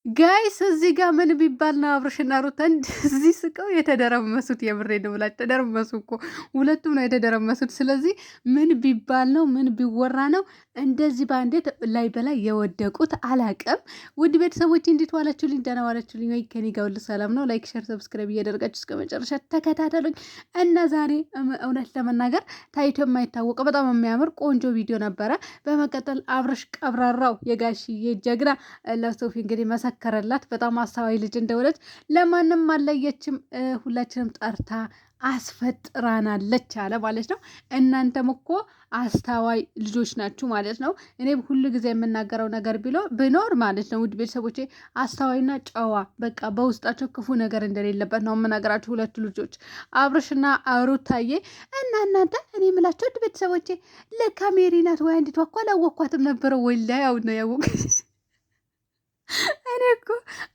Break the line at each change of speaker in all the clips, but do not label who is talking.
ጋይስ እዚህ ጋር ምን ቢባል ነው አብርሽና ሩታ እንደዚህ ስቀው የተደረመሱት? የምሬ ነው ብላችሁ ተደረመሱ እኮ ሁለቱም ነው የተደረመሱት። ስለዚህ ምን ቢባል ነው ምን ቢወራ ነው እንደዚህ በአንዴት ላይ በላይ የወደቁት? አላቅም። ውድ ቤተሰቦች እንዴት ዋላችሁልኝ? ደህና ዋላችሁልኝ ወይ? ከኔ ጋር ሁሉ ሰላም ነው። ላይክ፣ ሸር፣ ሰብስክራይብ እያደረጋችሁ እስከ መጨረሻ ተከታተሉኝ እና ዛሬ እውነት ለመናገር ታይቶ የማይታወቅ በጣም የሚያምር ቆንጆ ቪዲዮ ነበረ። በመቀጠል አብርሽ ቀብራራው የጋሽዬ ጀግና ለሶፊ እንግዲህ መሰከረላት። በጣም አስተዋይ ልጅ እንደሆነች ለማንም አለየችም። ሁላችንም ጠርታ አስፈጥራናለች አለ ማለት ነው። እናንተም እኮ አስተዋይ ልጆች ናችሁ ማለት ነው። እኔ ሁሉ ጊዜ የምናገረው ነገር ቢኖር ማለት ነው ውድ ቤተሰቦቼ አስተዋይና ጨዋ በቃ በውስጣቸው ክፉ ነገር እንደሌለበት ነው የምናገራችሁ። ሁለቱ ልጆች አብርሽና ሩታዬ እና እናንተ እኔ የምላቸው ውድ ቤተሰቦቼ ለካ ሜሪ ናት ወይ አንዲቷ እኮ አላወኳትም ነበረ ወይ ላይ አሁን ነው ያወቅ እኔ እኮ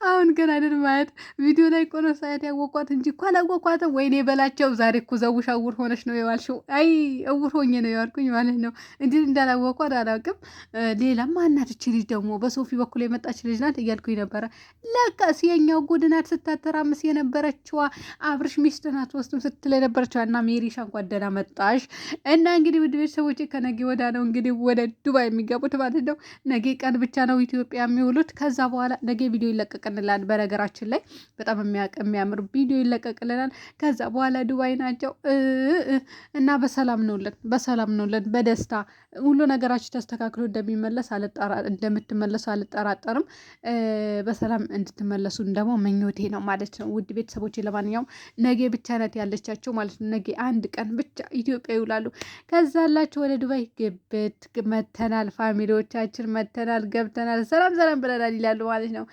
አሁን ገና አይደል ማየት ቪዲዮ ላይ ቆኖ ሳያት ያወቋት እንጂ እኮ አላወቋትም። ወይኔ በላቸው ዛሬ እኮ ዘውሽ እውር ሆነች ነው የዋልሽው። አይ እውር ሆኜ ነው የዋልኩኝ ማለት ነው። እንዴት እንዳላወቋት አላውቅም። ሌላም ማናት እቺ ልጅ ደግሞ በሶፊ በኩል የመጣች ልጅ ናት እያልኩኝ ነበረ። ለቃስ የኛው ጎድናት ስታተራምስ የነበረችዋ አብርሽ ሚስት ናት ወስዱም ስትል የነበረችዋ እና ሜሪሻ እንኳን ደህና መጣሽ። እና እንግዲህ ውድ ቤተሰቦቼ ከነገ ወዳ ነው እንግዲህ ወደ ዱባይ የሚገቡት ማለት ነው። ነገ ቀን ብቻ ነው ኢትዮጵያ የሚውሉት። ከዛ በኋላ ነገ ቪዲዮ ይለቀቅልናል። በነገራችን ላይ በጣም የሚያምር ቪዲዮ ይለቀቅልናል። ከዛ በኋላ ዱባይ ናቸው እና በሰላም ነውለን በደስታ ሁሉ ነገራችሁ ተስተካክሎ እንደምትመለሱ አልጠራጠርም። በሰላም እንድትመለሱ ደግሞ ምኞቴ ነው ማለት ነው ውድ ቤተሰቦች። ለማንኛውም ነገ ብቻ ናት ያለቻቸው ማለት ነው። ነገ አንድ ቀን ብቻ ኢትዮጵያ ይውላሉ። ከዛ ላቸው ወደ ዱባይ ግብት መተናል፣ ፋሚሊዎቻችን መተናል፣ ገብተናል፣ ሰላም ሰላም ብለናል ይላሉ ማለት ነው።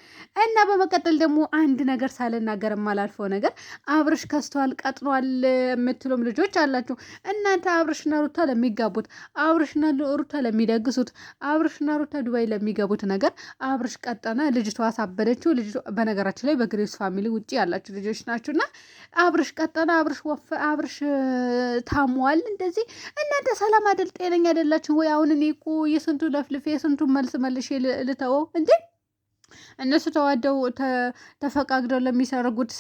እና በመቀጠል ደግሞ አንድ ነገር ሳልናገር የማላልፈው ነገር አብርሽ ከስተዋል ቀጥኗል የምትሉም ልጆች አላችሁ። እናንተ አብርሽና ሩታ ለሚጋቡት፣ አብርሽና ሩታ ለሚደግሱት፣ አብርሽና ሩታ ዱባይ ለሚገቡት ነገር አብርሽ ቀጠነ፣ ልጅቷ አሳበደችው። ልጅቷ በነገራችን ላይ በግሬስ ፋሚሊ ውጭ ያላችሁ ልጆች ናችሁና አብርሽ ቀጠነ፣ አብርሽ ወፈ፣ አብርሽ ታሟል። እንደዚህ እናንተ ሰላም አይደል ጤነኛ አይደላችሁ ወይ? አሁን እኔ እኮ የስንቱ ለፍልፌ የስንቱ መልሼ ልተወው እንዴ? እነሱ ተዋደው ተፈቃግደው ለሚሰርጉት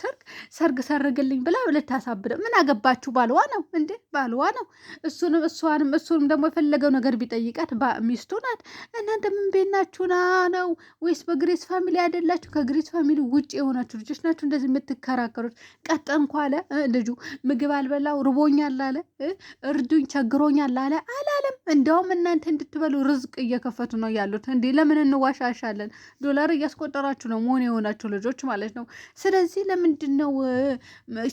ሰርግ ሰርግልኝ ብላ ልታሳብደው ምን አገባችሁ? ባልዋ ነው እንዴ? ባልዋ ነው። እሱንም ደግሞ የፈለገው ነገር ቢጠይቃት ሚስቱ ናት። እናንተ ምን ቤት ናችሁና ነው? ወይስ በግሬስ ፋሚሊ አይደላችሁ? ከግሬስ ፋሚሊ ውጭ የሆናችሁ ልጆች ናችሁ እንደዚህ የምትከራከሩት? ቀጠንኩ አለ ልጁ። ምግብ አልበላው ርቦኛል አለ፣ እርዱኝ ቸግሮኛል አለ አላለም? እንደውም እናንተ እንድትበሉ ርዝቅ እየከፈቱ ነው ያሉት። እንዴ ለምን እንዋሻሻለን? ዶላር እያስቆጠራችሁ ነው መሆን የሆናችሁ ልጆች ማለት ነው። ስለዚህ ለምንድን ነው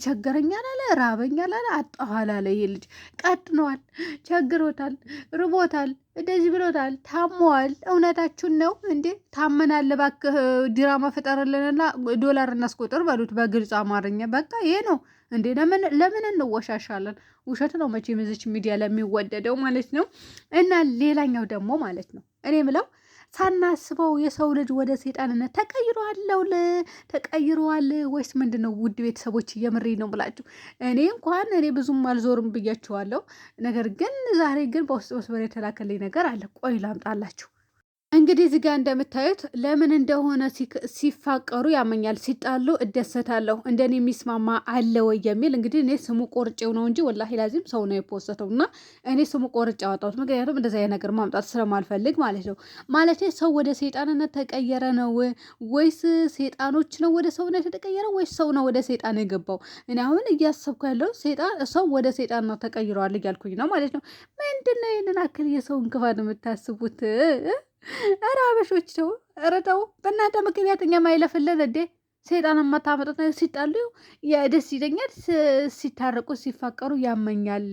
ቸገረኛል አለ፣ ራበኛል አለ፣ አጣኋል አለ? ይሄ ልጅ ቀጥነዋል፣ ቸግሮታል፣ ርቦታል፣ እንደዚህ ብሎታል፣ ታሟል። እውነታችሁን ነው እንዴ? ታመናል። እባክህ ዲራማ ፈጠርልንና ዶላር እናስቆጥር በሉት በግልጽ አማርኛ። በቃ ይሄ ነው እንዴ? ለምን እንወሻሻለን? ውሸት ነው መቼም እዚች ሚዲያ ለሚወደደው ማለት ነው። እና ሌላኛው ደግሞ ማለት ነው እኔ ምለው ሳናስበው የሰው ልጅ ወደ ሴጣንነት ተቀይረዋል ወይስ ምንድን ነው? ውድ ቤተሰቦች እየምሬ ነው ብላችሁ እኔ ብዙም አልዞርም ብያችኋለሁ። ነገር ግን ዛሬ ግን በውስጥ መስመር የተላከልኝ ነገር አለ። ቆይ ላምጣላችሁ። እንግዲህ እዚህ ጋር እንደምታዩት ለምን እንደሆነ ሲፋቀሩ ያመኛል፣ ሲጣሉ እደሰታለሁ፣ እንደኔ የሚስማማ አለ ወይ የሚል እንግዲህ እኔ ስሙ ቆርጬው ነው እንጂ ወላሂ ላዚም ሰው ነው የፖስተው እና እኔ ስሙ ቆርጬ አወጣሁት። ምክንያቱም እንደዚያ ነገር ማምጣት ስለማልፈልግ ማለት ነው። ማለት ሰው ወደ ሴጣንነት ተቀየረ ነው ወይስ ሴጣኖች ነው ወደ ሰውነት የተቀየረ ወይስ ሰው ነው ወደ ሴጣን የገባው? እኔ አሁን እያሰብኩ ያለው ሰው ወደ ሴጣን ነው ተቀይረዋል እያልኩኝ ነው ማለት ነው። ምንድን ነው ይህንን አክል የሰውን ክፋት የምታስቡት? ኧረ አበሾች ተው፣ ኧረ ተው በእናንተ ምክንያት እኛ ማይለፍልን እንዴ? ሴጣን የማታመጡት ነገር ሲጣሉ ደስ ይለኛል፣ ሲታረቁ ሲፋቀሩ ያመኛል።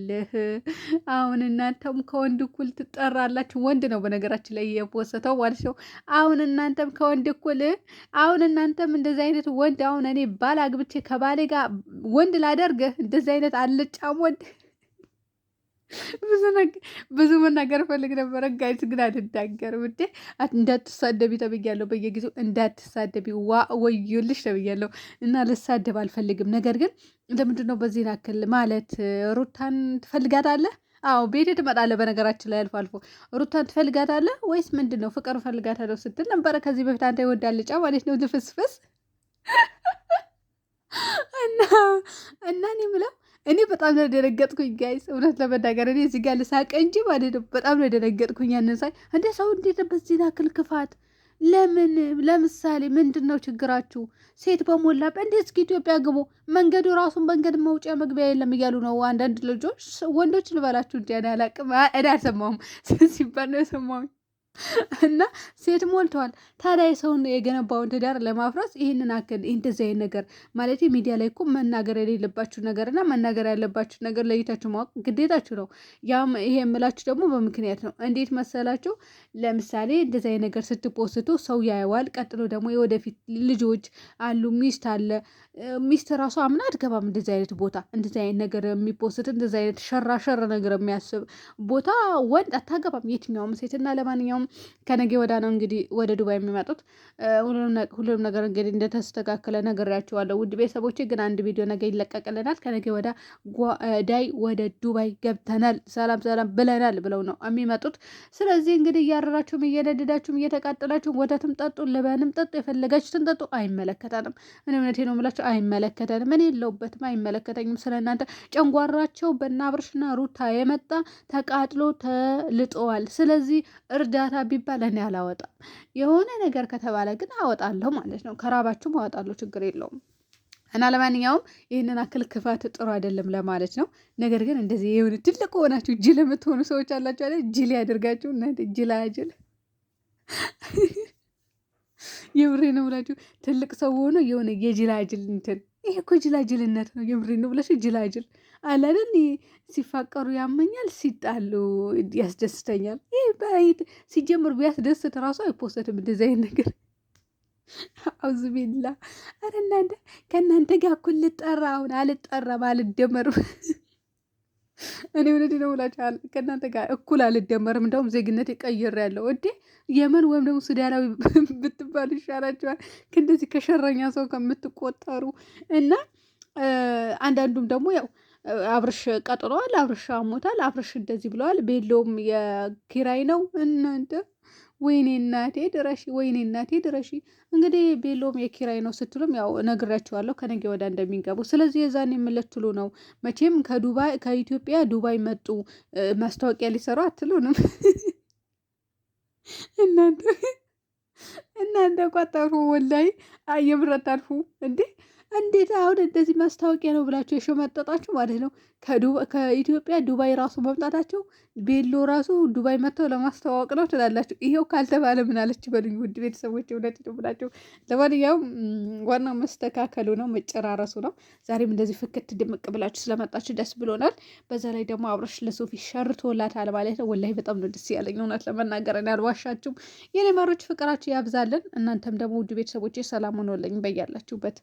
አሁን እናንተም ከወንድ እኩል ትጠራላችሁ። ወንድ ነው በነገራችን ላይ የፖሰተው ማለት ነው። አሁን እናንተም ከወንድ እኩል አሁን እናንተም እንደዚህ አይነት ወንድ አሁን እኔ ባል አግብቼ ከባሌ ጋር ወንድ ላደርግ እንደዚህ አይነት አልጫም ወንድ ብዙ መናገር ፈልግ ነበረ ጋይስ፣ ግን አልናገርም። እንዴ እንዳትሳደቢ ተብያለሁ፣ በየጊዜው እንዳትሳደቢ ወዮልሽ ተብያለሁ እና ልሳደብ አልፈልግም። ነገር ግን ለምንድን ነው በዚህ ናክል ማለት ሩታን ትፈልጋታለህ? አዎ ቤቴ ትመጣለህ። በነገራችን ላይ አልፎ አልፎ ሩታን ትፈልጋታለህ ወይስ ምንድን ነው? ፍቅር እፈልጋታለሁ ስትል ነበረ ከዚህ በፊት አንተ ይወዳል ልጫ ማለት ነው ልፍስፍስ እና እኔ የምለው እኔ በጣም ነው የደነገጥኩኝ ጋይስ፣ እውነት ለመናገር እኔ እዚህ ጋር ልሳቀ እንጂ ማለት ነው በጣም ነው የደነገጥኩኝ። ያንን ሳይ እንደ ሰው እንዴት በዚህ ያክል ክፋት ለምን? ለምሳሌ ምንድን ነው ችግራችሁ? ሴት በሞላበት እንዴት እስኪ ኢትዮጵያ ግቡ፣ መንገዱ ራሱን መንገድ መውጫ መግቢያ የለም እያሉ ነው አንዳንድ ልጆች፣ ወንዶች ልበላችሁ እንዲ አላቅም፣ እኔ አልሰማሁም ሲባል ነው የሰማሁኝ። እና ሴት ሞልተዋል። ታዲያ የሰውን የገነባውን ትዳር ለማፍረስ ይህንን አክል እንደዚህ አይነት ነገር ማለት ሚዲያ ላይ እኮ መናገር የሌለባችሁ ነገር እና መናገር ያለባችሁ ነገር ለይታችሁ ማወቅ ግዴታችሁ ነው። ያም ይሄ የምላችሁ ደግሞ በምክንያት ነው። እንዴት መሰላችሁ? ለምሳሌ እንደዚህ አይነት ነገር ስትፖስቱ ሰው ያየዋል። ቀጥሎ ደግሞ የወደፊት ልጆች አሉ፣ ሚስት አለ። ሚስት ራሱ አምና አትገባም እንደዚህ አይነት ቦታ፣ እንደዚህ አይነት ነገር የሚፖስት እንደዚህ አይነት ሸራ ነገር የሚያስብ ቦታ ወንድ አታገባም የትኛውም ሴት። እና ለማንኛውም ከነገ ወዳ ነው እንግዲህ ወደ ዱባይ የሚመጡት። ሁሉም ነገር እንግዲህ እንደተስተካከለ ነግሬያቸዋለሁ ውድ ቤተሰቦቼ። ግን አንድ ቪዲዮ ነገ ይለቀቅልናል። ከነገ ወዳ ዳይ ወደ ዱባይ ገብተናል፣ ሰላም ሰላም ብለናል ብለው ነው የሚመጡት። ስለዚህ እንግዲህ እያረራችሁም እየነደዳችሁም እየተቃጠላችሁም ወተትም ጠጡ፣ ልበንም ጠጡ፣ የፈለጋችሁትን ጠጡ። አይመለከተንም። እኔ እውነቴ ነው የምላችሁ አይመለከተንም። እኔ የለሁበትም፣ አይመለከተኝም ስለእናንተ። ጨንጓራቸው በእነ አብርሽና ሩታ የመጣ ተቃጥሎ ተልጠዋል። ስለዚህ እርዳታ ቢባል እኔ አላወጣም። የሆነ ነገር ከተባለ ግን አወጣለሁ ማለት ነው። ከራባችሁም አወጣለሁ፣ ችግር የለውም። እና ለማንኛውም ይህንን አክል ክፋት ጥሩ አይደለም ለማለት ነው። ነገር ግን እንደዚህ የሆነ ትልቅ ሆናችሁ ጅል የምትሆኑ ሰዎች አላችሁ አለ። ጅል ያደርጋችሁ እናንተ ጅል አጅል የምሬ ነው ብላችሁ ትልቅ ሰው ሆኖ የሆነ የጅላጅል እንትን ይሄ እኮ ጅላጅልነት ነው። የምሬ ነው ብላችሁ ጅላጅል አላለን። ሲፋቀሩ ያመኛል፣ ሲጣሉ ያስደስተኛል። ይህ በይት ሲጀምር ቢያስደስት ራሱ አይፖሰትም እንደዚህ አይነት ነገር። አውዝ ቢላ አረ እናንተ ከእናንተ ጋር እኩል ልጠራ አሁን አልጠራም፣ አልደመርም። እኔ እውነት ነው ብላችኋል። ከእናንተ ጋር እኩል አልደመርም። እንደውም ዜግነት ቀይር ያለው እዴ የመን ወይም ደግሞ ሱዳናዊ ብትባሉ ይሻላችኋል ከእንደዚህ ከሸረኛ ሰው ከምትቆጠሩ። እና አንዳንዱም ደግሞ ያው አብርሽ ቀጥሏል፣ አብርሽ አሞታል፣ አብርሽ እንደዚህ ብለዋል። ቤሎም የኪራይ ነው እናንተ። ወይኔ እናቴ ድረሺ፣ ወይኔ እናቴ ድረሺ። እንግዲህ ቤሎም የኪራይ ነው ስትሉም ያው ነግራችኋለሁ ከነገ ወዳ እንደሚገቡ። ስለዚህ የዛን የምልትሉ ነው መቼም ከኢትዮጵያ ዱባይ መጡ ማስታወቂያ ሊሰሩ አትሉንም እናንተ እኮ አታርፉ፣ ወላይ የምረት አታርፉ እንዴ! እንዴት አሁን እንደዚህ ማስታወቂያ ነው ብላችሁ የሸመጠጣችሁ ማለት ነው። ከኢትዮጵያ ዱባይ ራሱ መምጣታቸው ቤሎ ራሱ ዱባይ መጥተው ለማስተዋወቅ ነው ትላላችሁ። ይሄው ካልተባለ ምን አለች በሉኝ ውድ ቤተሰቦች፣ እውነት ነው ብላችሁ። ለማንኛውም ዋናው መስተካከሉ ነው፣ መጨራረሱ ነው። ዛሬም እንደዚህ ፍክት ድምቅ ብላችሁ ስለመጣችሁ ደስ ብሎናል። በዛ ላይ ደግሞ አብረሽ ለሶፊ ሸርቶላታል ማለት ነው። ወላሂ በጣም ነው ደስ ያለኝ እውነት ለመናገር ያልዋሻችሁም። የኔ ማሮች ፍቅራችሁ ያብዛልን። እናንተም ደግሞ ውድ ቤተሰቦች ሰላም ሆኖልኝ በያላችሁበት